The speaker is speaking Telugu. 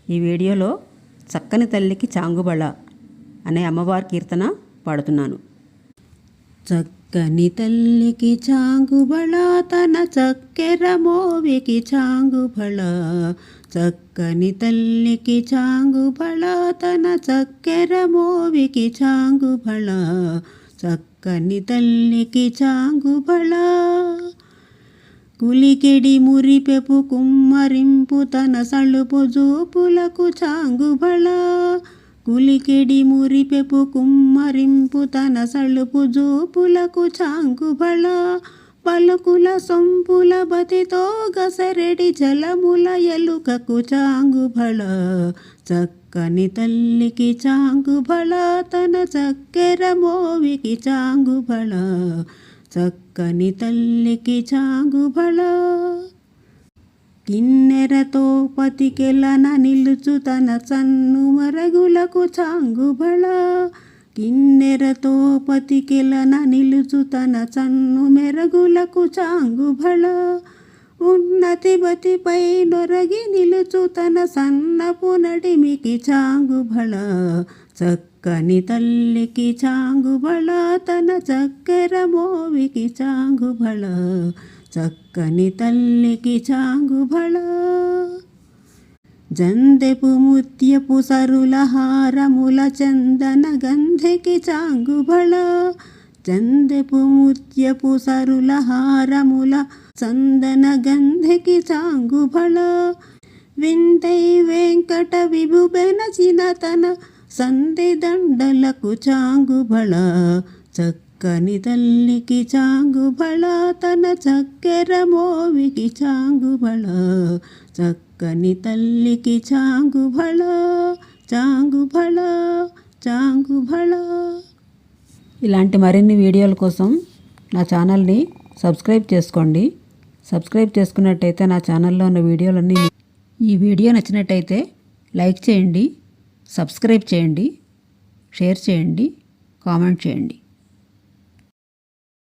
ఈ వీడియోలో చక్కని తల్లికి చాంగుబళ అనే అమ్మవారి కీర్తన పాడుతున్నాను. చక్కని తల్లికి చాంగుబళ తన చక్కెర మోవికి చాంగుబళ. చక్కని తల్లికి చాంగుబళ తన చక్కెర మోవికి చాంగుబళ. చక్కని తల్లికి చాంగుబళ. కులికెడి మురిపెపు కుమ్మరింపు తన సలుపు జూపులకు చాంగుబళ. కులికెడి మురిపెపు కుమ్మరింపు తన సలుపు జూపులకు చాంగుబళ. పలుకుల సొంపుల బతితో గసరెడి జలముల ఎలుకకు చాంగుబళ. చక్కని తల్లికి చాంగుబళ తన చక్కెర మోవికి చాంగుబళ. చక్కని తల్లికి చాంగుబళ. కిన్నెరతో పతికెలన నిలుచు తన సన్ను మరగులకు చాంగుబళ. కిన్నెరతో పతికెలన నిలుచు తన సన్ను మెరుగులకు చాంగుబళ. ఉన్నతి బతిపై నొరగి నిలుచు తన సన్నపు నడిమికి చాంగుబళ. చక్కని తల్లికి చాంగుబళ తన చక్కెర మోవికి చాంగుబళ. చక్కని తల్లికి చాంగుబళ. జందెపు ముత్యపు సరుల హారముల చందన గంధెకి చాంగుబళ. జందెపు ముత్యపు సరుల హారముల చందన గంధెకి చాంగుబళ. వింతై వెంకట విభుబెనచిన తన సంధి దండలకు చాంగుబళ. చక్కని తల్లికి చాంగుబళ తన చక్కెర మోవికి చాంగుబళ. చక్కని తల్లికి చాంగుబళ. చాంగుబళ చాంగుబళ. ఇలాంటి మరిన్ని వీడియోల కోసం నా ఛానల్ని సబ్స్క్రైబ్ చేసుకోండి. సబ్స్క్రైబ్ చేసుకున్నట్టయితే నా ఛానల్లో ఉన్న వీడియోలన్నీ ఈ వీడియో నచ్చినట్టయితే లైక్ చేయండి, సబ్స్క్రైబ్ చేయండి, షేర్ చేయండి, కామెంట్ చేయండి.